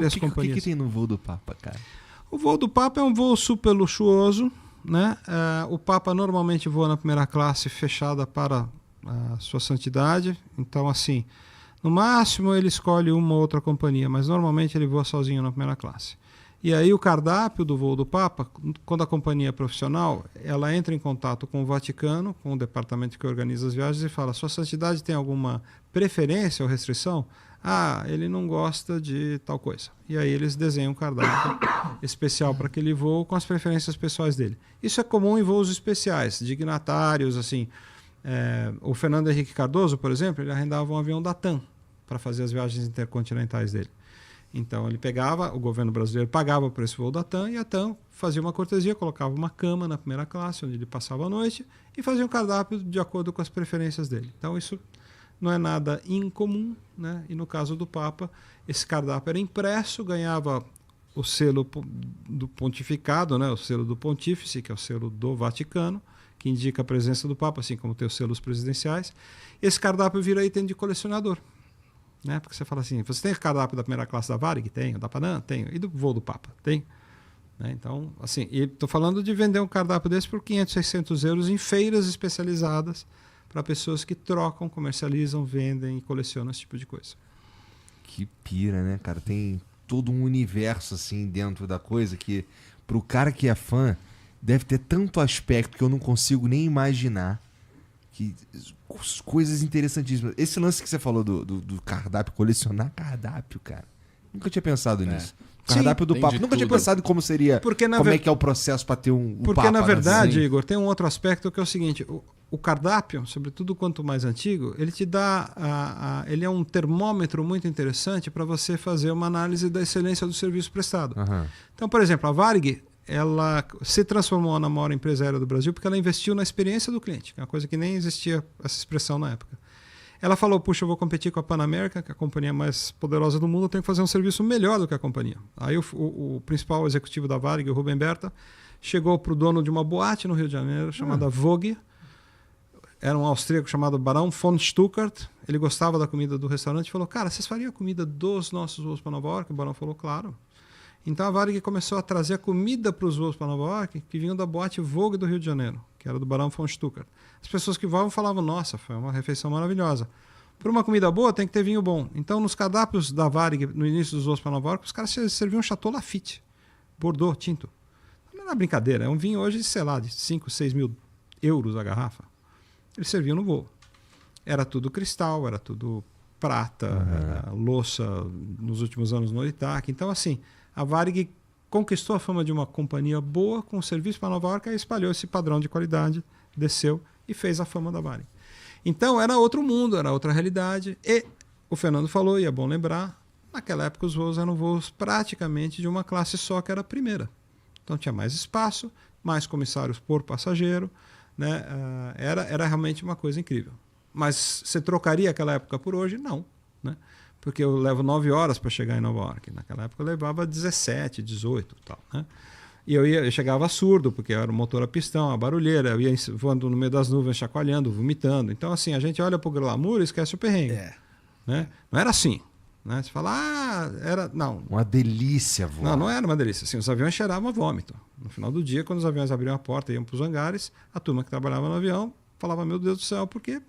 entre as companhias. O que tem no voo do Papa, cara? O voo do Papa é um voo super luxuoso, né? O Papa normalmente voa na primeira classe fechada para a sua santidade. Então, assim, no máximo ele escolhe uma ou outra companhia, mas normalmente ele voa sozinho na primeira classe. E aí o cardápio do voo do Papa, quando a companhia é profissional, ela entra em contato com o Vaticano, com o departamento que organiza as viagens, e fala: Sua Santidade tem alguma preferência ou restrição? Ah, ele não gosta de tal coisa. E aí eles desenham um cardápio especial para aquele voo com as preferências pessoais dele. Isso é comum em voos especiais, dignatários, assim. O Fernando Henrique Cardoso, por exemplo, ele arrendava um avião da TAM para fazer as viagens intercontinentais dele. Então ele pegava, o governo brasileiro pagava por esse voo da TAM e a TAM fazia uma cortesia, colocava uma cama na primeira classe, onde ele passava a noite, e fazia um cardápio de acordo com as preferências dele. Então isso não é nada incomum, né? E no caso do Papa, esse cardápio era impresso, ganhava o selo do pontificado, né? O selo do pontífice, que é o selo do Vaticano, que indica a presença do Papa, assim como tem os selos presidenciais. Esse cardápio vira item de colecionador. Né? Porque você fala assim, você tem o cardápio da primeira classe da Varig? Tenho. Da Panam? Tenho. E do voo do Papa? Tem. Né? Então, assim, estou falando de vender um cardápio desse por 500, 600 euros em feiras especializadas para pessoas que trocam, comercializam, vendem e colecionam esse tipo de coisa. Que pira, né, cara? Tem todo um universo, assim, dentro da coisa que, pro cara que é fã, deve ter tanto aspecto que eu não consigo nem imaginar. Que coisas interessantíssimas. Esse lance que você falou do cardápio, colecionar cardápio, cara. Nunca tinha pensado nisso. Cardápio do Papa. Nunca tinha pensado como seria, como é que é o processo para ter um Porque, Papa, na verdade, assim. Igor, tem um outro aspecto que é o seguinte. O cardápio, sobretudo quanto mais antigo, ele te dá... ele é um termômetro muito interessante para você fazer uma análise da excelência do serviço prestado. Uhum. Então, por exemplo, a Varig, ela se transformou na maior empresa aérea do Brasil porque ela investiu na experiência do cliente, que é uma coisa que nem existia essa expressão na época. Ela falou, puxa, eu vou competir com a Pan American, que é a companhia mais poderosa do mundo, eu tenho que fazer um serviço melhor do que a companhia. Aí o principal executivo da Varig, o Rubem Berta, chegou para o dono de uma boate no Rio de Janeiro, chamada Vogue. Era um austríaco chamado Barão von Stuckart. Ele gostava da comida do restaurante e falou, cara, vocês fariam a comida dos nossos voos para Nova York? O Barão falou, claro. Então a Varig começou a trazer a comida para os voos para Nova York que vinham da boate Vogue do Rio de Janeiro, que era do Barão von Stuckart. As pessoas que voavam falavam, nossa, foi uma refeição maravilhosa. Por uma comida boa tem que ter vinho bom. Então nos cardápios da Varig, no início dos voos para Nova York, os caras serviam Chateau Lafite, Bordeaux, tinto. Não era brincadeira, é um vinho hoje, sei lá, de 5, 6 mil euros a garrafa. Eles serviam no voo. Era tudo cristal, era tudo prata, era louça nos últimos anos no Itaque. Então assim, a Varig conquistou a fama de uma companhia boa com serviço para Nova York e espalhou esse padrão de qualidade, desceu e fez a fama da Varig. Então era outro mundo, era outra realidade. E o Fernando falou, e é bom lembrar, naquela época os voos eram voos praticamente de uma classe só, que era a primeira. Então tinha mais espaço, mais comissários por passageiro, né? Era realmente uma coisa incrível. Mas você trocaria aquela época por hoje? Não, né? Porque eu levo 9 horas para chegar em Nova York. Naquela época eu levava 17, 18 e tal, né? E eu chegava surdo, porque era o motor a pistão, a barulheira, eu ia voando no meio das nuvens, chacoalhando, vomitando. Então, assim, a gente olha para o glamour e esquece o perrengue. Né? Não era assim. Né? Você fala, era... Não. Uma delícia voar. Não era uma delícia. Assim, os aviões cheiravam a vômito. No final do dia, quando os aviões abriam a porta e iam para os hangares, a turma que trabalhava no avião falava, meu Deus do céu, porque...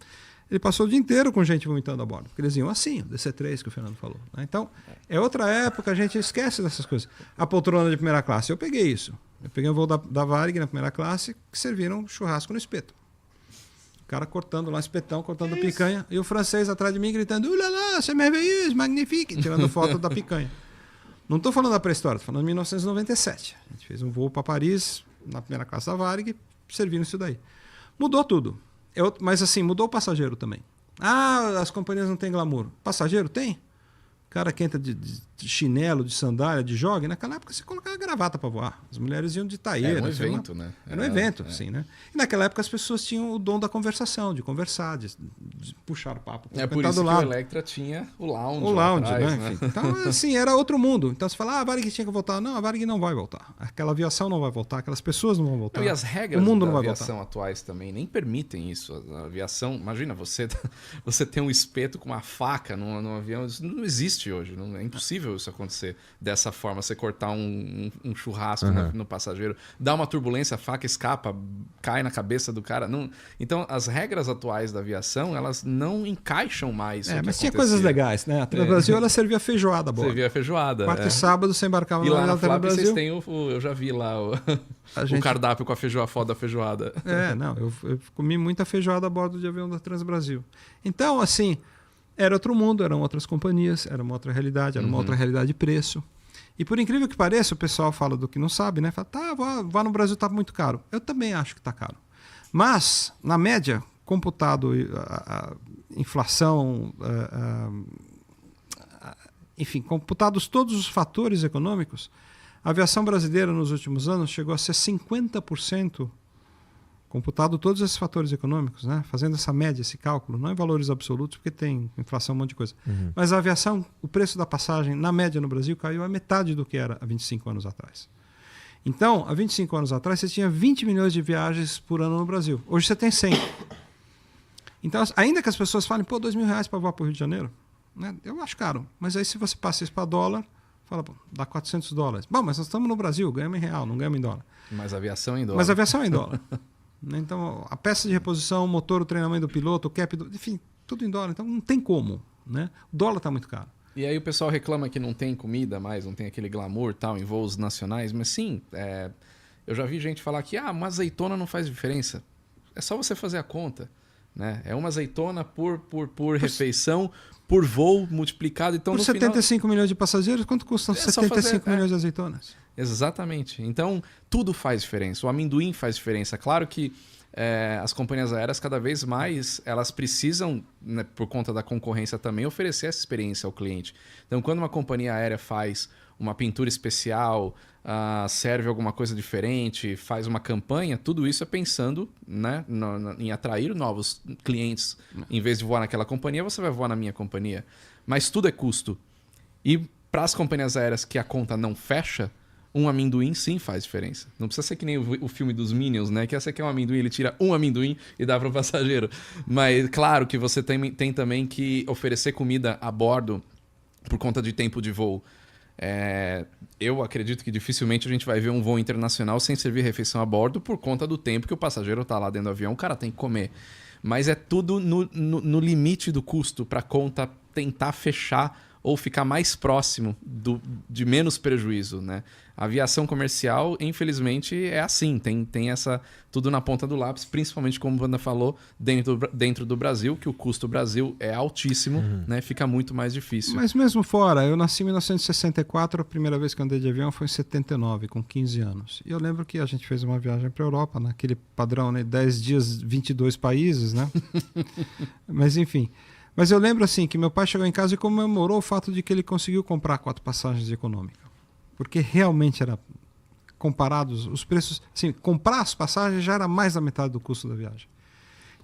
Ele passou o dia inteiro com gente vomitando a bordo. Porque eles iam assim, o DC-3 que o Fernando falou. Né? Então, é outra época, a gente esquece dessas coisas. A poltrona de primeira classe, eu peguei isso. Eu peguei um voo da Varig na primeira classe, que serviram churrasco no espeto. O cara cortando lá espetão, cortando picanha, e o francês atrás de mim gritando, ulala, c'est merveilleux, magnifique, tirando foto da picanha. Não estou falando da pré-história, estou falando de 1997. A gente fez um voo para Paris, na primeira classe da Varig, servindo isso daí. Mudou tudo. Mas assim, mudou o passageiro também. Ah, as companhias não têm glamour. Passageiro tem. O cara que entra de chinelo, de sandália, de jogue, naquela época você colocava gravata para voar. As mulheres iam de taieira. Era um evento, né? Era um evento, sim, né? E naquela época as pessoas tinham o dom da conversação, de conversar, de puxar o papo. É por isso que o Electra tinha o lounge. O lounge, atrás, né? Enfim. Então, assim, era outro mundo. Então você fala, a Varig tinha que voltar. Não, a Varig não vai voltar. Aquela aviação não vai voltar, aquelas pessoas não vão voltar. E as regras o mundo da não vai aviação voltar. atuais também nem permitem isso. A aviação, imagina, você tem um espeto com uma faca no avião, isso não existe existe hoje. Não, é impossível isso acontecer dessa forma. Você cortar um churrasco no passageiro, dá uma turbulência, a faca escapa, cai na cabeça do cara. Não... Então, as regras atuais da aviação, elas não encaixam mais. Mas tinha coisas legais, né? A Transbrasil, ela servia feijoada a bordo. Servia feijoada. Quarta e sábado você embarcava e lá na Flap vocês têm eu já vi lá o cardápio com a foda da feijoada. Eu comi muita feijoada a bordo de avião da Transbrasil. Então, assim, era outro mundo, eram outras companhias, era uma outra realidade, era uma outra realidade de preço. E por incrível que pareça, o pessoal fala do que não sabe, né? Fala, vá no Brasil, tá muito caro. Eu também acho que tá caro. Mas, na média, computado a inflação, enfim, computados todos os fatores econômicos, a aviação brasileira nos últimos anos chegou a ser 50%, computado todos esses fatores econômicos, né? Fazendo essa média, esse cálculo, não em valores absolutos, porque tem inflação, um monte de coisa. Mas a aviação, o preço da passagem, na média no Brasil, caiu a metade do que era há 25 anos atrás. Então, há 25 anos atrás, você tinha 20 milhões de viagens por ano no Brasil. Hoje você tem 100. Então, ainda que as pessoas falem, pô, R$2.000 para voar para o Rio de Janeiro, né? Eu acho caro. Mas aí, se você passa isso para dólar, fala, pô, dá $400. Bom, mas nós estamos no Brasil, ganhamos em real, não ganhamos em dólar. Mas a aviação é em dólar. Mas a aviação é em dólar. Então, a peça de reposição, o motor, o treinamento do piloto, o cap, enfim, tudo em dólar. Então, não tem como, né? O dólar está muito caro. E aí o pessoal reclama que não tem comida mais, não tem aquele glamour tal em voos nacionais. Mas sim, eu já vi gente falar que uma azeitona não faz diferença. É só você fazer a conta, né? É uma azeitona por refeição, por voo multiplicado. Então, por no 75 milhões de passageiros, quanto custam 75 milhões de azeitonas? Exatamente. Então, tudo faz diferença. O amendoim faz diferença. Claro que as companhias aéreas, cada vez mais, elas precisam, né, por conta da concorrência também, oferecer essa experiência ao cliente. Então, quando uma companhia aérea faz uma pintura especial, serve alguma coisa diferente, faz uma campanha, tudo isso é pensando, né, em atrair novos clientes. Em vez de voar naquela companhia, você vai voar na minha companhia. Mas tudo é custo. E para as companhias aéreas que a conta não fecha, um amendoim sim faz diferença. Não precisa ser que nem o filme dos Minions, né? Que essa aqui é um amendoim, ele tira um amendoim e dá para o passageiro. Mas claro que você tem também que oferecer comida a bordo por conta de tempo de voo. Eu acredito que dificilmente a gente vai ver um voo internacional sem servir refeição a bordo por conta do tempo que o passageiro está lá dentro do avião, o cara tem que comer. Mas é tudo no limite do custo para a conta tentar fechar ou ficar mais próximo de menos prejuízo, né? A aviação comercial, infelizmente, é assim. Tem essa tudo na ponta do lápis, principalmente como o Wanda falou, dentro do Brasil, que o custo do Brasil é altíssimo, né? Fica muito mais difícil. Mas mesmo fora, eu nasci em 1964, a primeira vez que eu andei de avião foi em 79, com 15 anos. E eu lembro que a gente fez uma viagem para a Europa, naquele padrão, né? 10 dias, 22 países, né? Mas enfim... Mas eu lembro assim que meu pai chegou em casa e comemorou o fato de que ele conseguiu comprar 4 passagens econômicas. Porque realmente era comparados os preços, assim, comprar as passagens já era mais da metade do custo da viagem.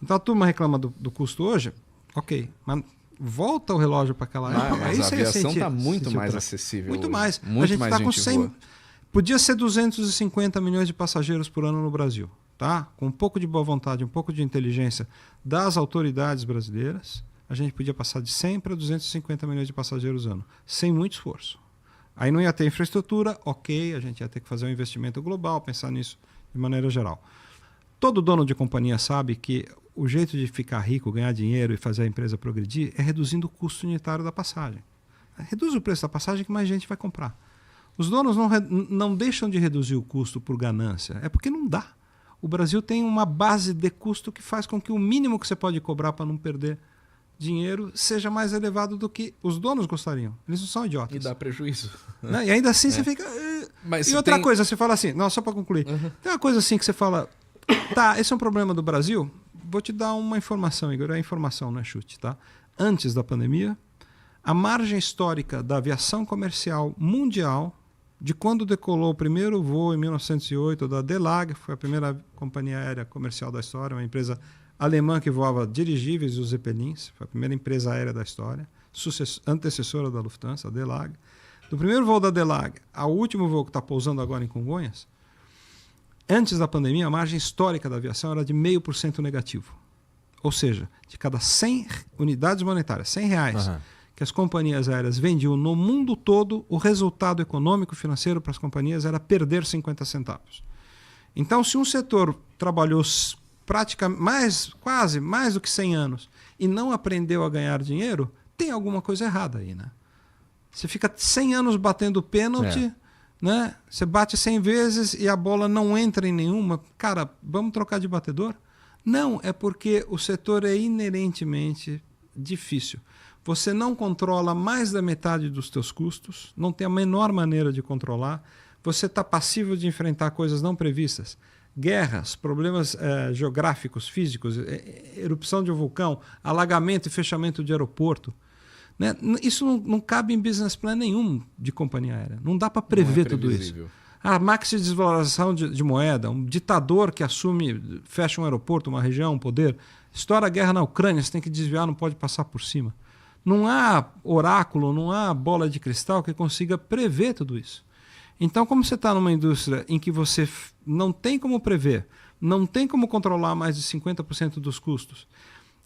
Então a turma reclama do custo hoje, ok, mas volta o relógio para aquela época. Mas a aviação está muito mais acessível. Muito hoje. mais. Muito a gente mais está com 100. Podia ser 250 milhões de passageiros por ano no Brasil, tá? Com um pouco de boa vontade, um pouco de inteligência das autoridades brasileiras. A gente podia passar de 100 para 250 milhões de passageiros ano, sem muito esforço. Aí não ia ter infraestrutura, ok, a gente ia ter que fazer um investimento global, pensar nisso de maneira geral. Todo dono de companhia sabe que o jeito de ficar rico, ganhar dinheiro e fazer a empresa progredir é reduzindo o custo unitário da passagem. Reduz o preço da passagem que mais gente vai comprar. Os donos não deixam de reduzir o custo por ganância, é porque não dá. O Brasil tem uma base de custo que faz com que o mínimo que você pode cobrar para não perder dinheiro seja mais elevado do que os donos gostariam. Eles não são idiotas. E dá prejuízo. Né? E ainda assim você fica... Mas e outra coisa, você fala assim... Não, só para concluir. Tem uma coisa assim que você fala... Tá, esse é um problema do Brasil? Vou te dar uma informação, Igor. É informação, não é chute, tá? Antes da pandemia, a margem histórica da aviação comercial mundial, de quando decolou o primeiro voo em 1908 da DeLag, foi a primeira companhia aérea comercial da história, uma empresa alemã que voava dirigíveis e os Zeppelins, foi a primeira empresa aérea da história, antecessora da Lufthansa, a DeLag. Do primeiro voo da DeLag ao último voo que está pousando agora em Congonhas, antes da pandemia, a margem histórica da aviação era de 0,5% negativo. Ou seja, de cada 100 unidades monetárias, R$100, que as companhias aéreas vendiam no mundo todo, o resultado econômico financeiro para as companhias era perder 50 centavos. Então, se um setor trabalhou praticamente quase mais do que 100 anos e não aprendeu a ganhar dinheiro, tem alguma coisa errada aí, né? Você fica 100 anos batendo pênalti, né? Você bate 100 vezes e a bola não entra em nenhuma. Cara, vamos trocar de batedor? Não, é porque o setor é inerentemente difícil. Você não controla mais da metade dos teus custos, não tem a menor maneira de controlar. Você está passivo de enfrentar coisas não previstas. Guerras, problemas geográficos, físicos, erupção de um vulcão, alagamento e fechamento de aeroporto. Né? Isso não cabe em business plan nenhum de companhia aérea. Não dá para prever tudo isso. A maxi desvalorização de moeda, um ditador que assume, fecha um aeroporto, uma região, um poder, estoura a guerra na Ucrânia, você tem que desviar, não pode passar por cima. Não há oráculo, não há bola de cristal que consiga prever tudo isso. Então, como você está numa indústria em que você não tem como prever, não tem como controlar mais de 50% dos custos,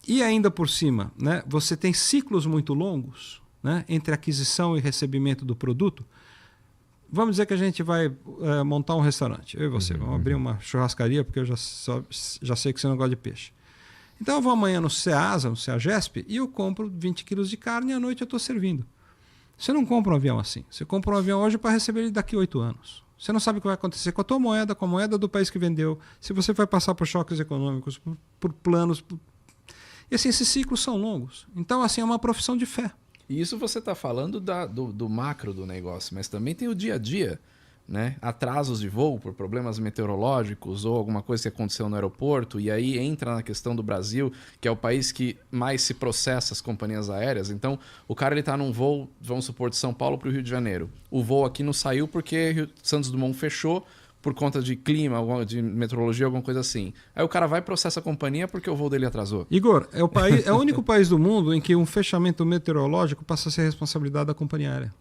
e ainda por cima, né, você tem ciclos muito longos, né, entre aquisição e recebimento do produto, vamos dizer que a gente vai montar um restaurante, eu e você, vamos abrir uma churrascaria, porque eu já sei que você não gosta de peixe. Então eu vou amanhã no Ceasa, no Ceagesp, e eu compro 20 quilos de carne e à noite eu estou servindo. Você não compra um avião assim. Você compra um avião hoje para receber ele daqui a 8 anos. Você não sabe o que vai acontecer com a tua moeda, com a moeda do país que vendeu, se você vai passar por choques econômicos, por planos. E assim, esses ciclos são longos. Então, assim, é uma profissão de fé. E isso você está falando do macro do negócio, mas também tem o dia a dia, né? Atrasos de voo por problemas meteorológicos ou alguma coisa que aconteceu no aeroporto, e aí entra na questão do Brasil, que é o país que mais se processa as companhias aéreas. Então, o cara está num voo, vamos supor, de São Paulo para o Rio de Janeiro. O voo aqui não saiu porque Santos Dumont fechou por conta de clima, de meteorologia, alguma coisa assim. Aí o cara vai e processa a companhia porque o voo dele atrasou. Igor, é o único país do mundo em que um fechamento meteorológico passa a ser responsabilidade da companhia aérea.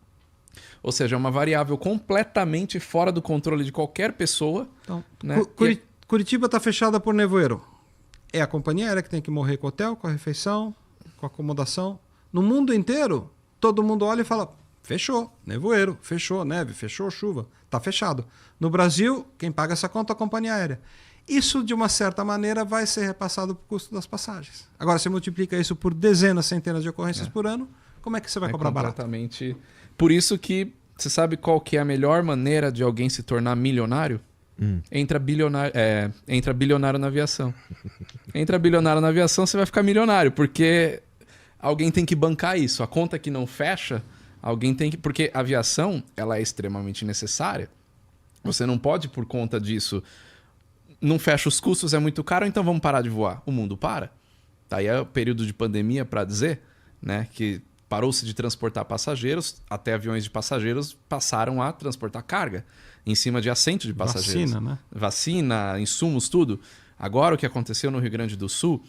Ou seja, é uma variável completamente fora do controle de qualquer pessoa. Então, né? Curitiba está fechada por nevoeiro. É a companhia aérea que tem que morrer com o hotel, com a refeição, com a acomodação. No mundo inteiro, todo mundo olha e fala, fechou, nevoeiro, fechou, neve, fechou, chuva, está fechado. No Brasil, quem paga essa conta é a companhia aérea. Isso, de uma certa maneira, vai ser repassado para o custo das passagens. Agora, você multiplica isso por dezenas, centenas de ocorrências por ano, como é que você vai cobrar barato? Completamente. Por isso que você sabe qual que é a melhor maneira de alguém se tornar milionário? Entra bilionário na aviação. Entra bilionário na aviação, você vai ficar milionário, porque alguém tem que bancar isso. A conta que não fecha, alguém tem que... Porque a aviação, ela é extremamente necessária. Você não pode, por conta disso, não fecha os custos, é muito caro, então vamos parar de voar. O mundo para. Tá aí é o período de pandemia para dizer, né, que parou-se de transportar passageiros, até aviões de passageiros passaram a transportar carga em cima de assento de passageiros. Vacina, né? Vacina, insumos, tudo. Agora, o que aconteceu no Rio Grande do Sul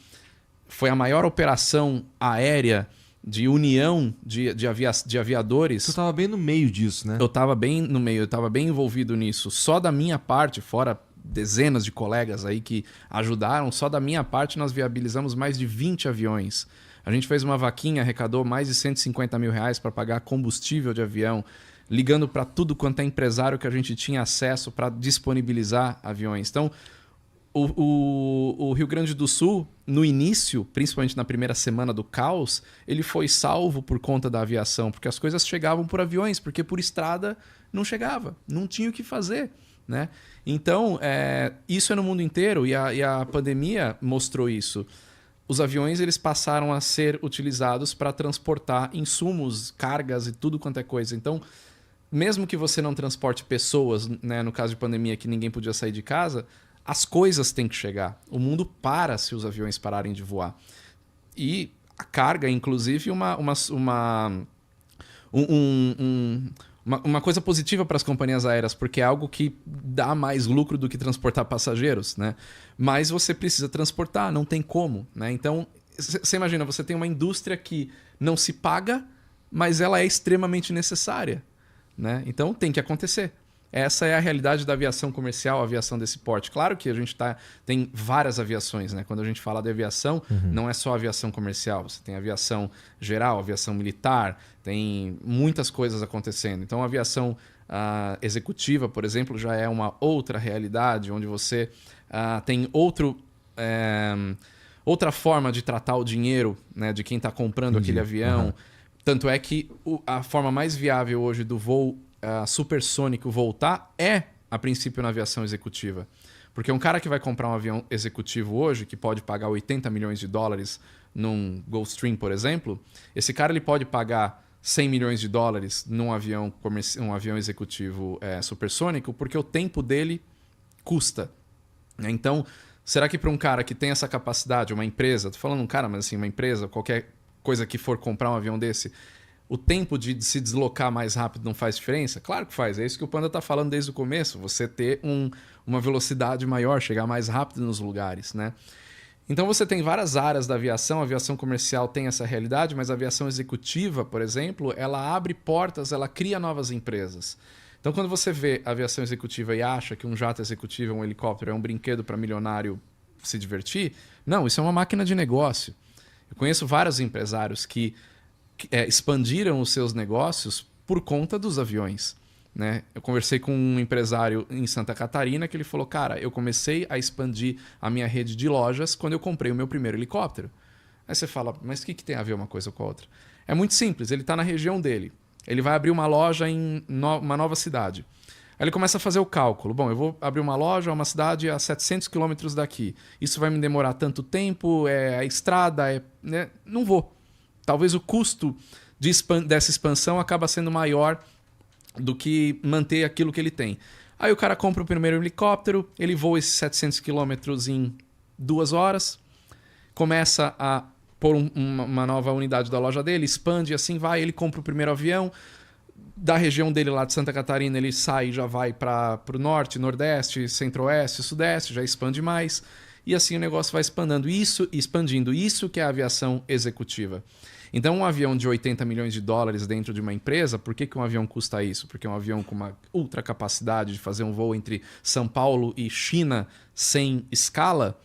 foi a maior operação aérea de união de aviadores. Tu estava bem no meio disso, né? Eu estava bem no meio, eu estava bem envolvido nisso. Só da minha parte, fora dezenas de colegas aí que ajudaram, só da minha parte nós viabilizamos mais de 20 aviões. A gente fez uma vaquinha, arrecadou mais de 150 mil reais para pagar combustível de avião, ligando para tudo quanto é empresário que a gente tinha acesso para disponibilizar aviões. Então, o Rio Grande do Sul, no início, principalmente na primeira semana do caos, ele foi salvo por conta da aviação, porque as coisas chegavam por aviões, porque por estrada não chegava, não tinha o que fazer, né? Então, isso é no mundo inteiro e a pandemia mostrou isso. Os aviões eles passaram a ser utilizados para transportar insumos, cargas e tudo quanto é coisa. Então, mesmo que você não transporte pessoas, né, no caso de pandemia que ninguém podia sair de casa, as coisas têm que chegar. O mundo para se os aviões pararem de voar. E a carga, inclusive, uma coisa positiva para as companhias aéreas, porque é algo que dá mais lucro do que transportar passageiros, né? Mas você precisa transportar, não tem como, né? Então, você imagina, você tem uma indústria que não se paga, mas ela é extremamente necessária, né? Então, tem que acontecer. essa é a realidade da aviação comercial, a aviação desse porte. Claro que a gente tem várias aviações, né? Quando a gente fala de aviação, não é só aviação comercial. Você tem aviação geral, aviação militar, tem muitas coisas acontecendo. Então, a aviação executiva, por exemplo, já é uma outra realidade, onde você tem outra forma de tratar o dinheiro, né, de quem está comprando aquele avião. Tanto é que a forma mais viável hoje do voo supersônico voltar é, a princípio, na aviação executiva. Porque um cara que vai comprar um avião executivo hoje, que pode pagar 80 milhões de dólares num Gulfstream, por exemplo, esse cara ele pode pagar 100 milhões de dólares num avião, um avião executivo supersônico, porque o tempo dele custa. Então, será que para um cara que tem essa capacidade, uma empresa, tô falando um cara, mas assim, uma empresa, qualquer coisa que for comprar um avião desse, o tempo de se deslocar mais rápido não faz diferença? Claro que faz. É isso que o Panda está falando desde o começo. Você ter uma velocidade maior, chegar mais rápido nos lugares, né? Então você tem várias áreas da aviação. A aviação comercial tem essa realidade, mas a aviação executiva, por exemplo, ela abre portas, ela cria novas empresas. Então quando você vê a aviação executiva e acha que um jato executivo, um helicóptero é um brinquedo para milionário se divertir, não, isso é uma máquina de negócio. Eu conheço vários empresários que expandiram os seus negócios por conta dos aviões, né? Eu conversei com um empresário em Santa Catarina que ele falou, cara, eu comecei a expandir a minha rede de lojas quando eu comprei o meu primeiro helicóptero. Aí você fala, mas o que tem a ver uma coisa com a outra? É muito simples, ele está na região dele. Ele vai abrir uma loja em uma nova cidade. Aí ele começa a fazer o cálculo. Bom, eu vou abrir uma loja, uma cidade a 700 quilômetros daqui. Isso vai me demorar tanto tempo, a estrada, né? Não vou. Talvez o custo dessa expansão acaba sendo maior do que manter aquilo que ele tem. Aí o cara compra o primeiro helicóptero, ele voa esses 700 quilômetros em 2 horas, começa a pôr uma nova unidade da loja dele, expande e assim vai, ele compra o primeiro avião, da região dele lá de Santa Catarina ele sai e já vai para o norte, nordeste, centro-oeste, sudeste, já expande mais, e assim o negócio vai expandindo. Isso que é a aviação executiva. Então, um avião de 80 milhões de dólares dentro de uma empresa, por que um avião custa isso? Porque é um avião com uma ultra capacidade de fazer um voo entre São Paulo e China sem escala.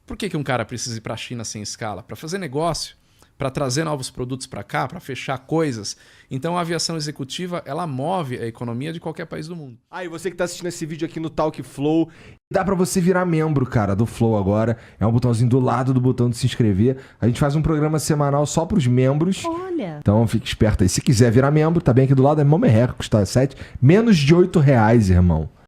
Por que um cara precisa ir para a China sem escala? Para fazer negócio, para trazer novos produtos para cá, para fechar coisas. Então, a aviação executiva, ela move a economia de qualquer país do mundo. E você que tá assistindo esse vídeo aqui no Talk Flow, dá pra você virar membro, cara, do Flow agora. É um botãozinho do lado do botão de se inscrever. A gente faz um programa semanal só pros membros. Olha! Então fique esperto aí. Se quiser virar membro, tá bem aqui do lado, é mó merreca, custa menos de R$8, irmão.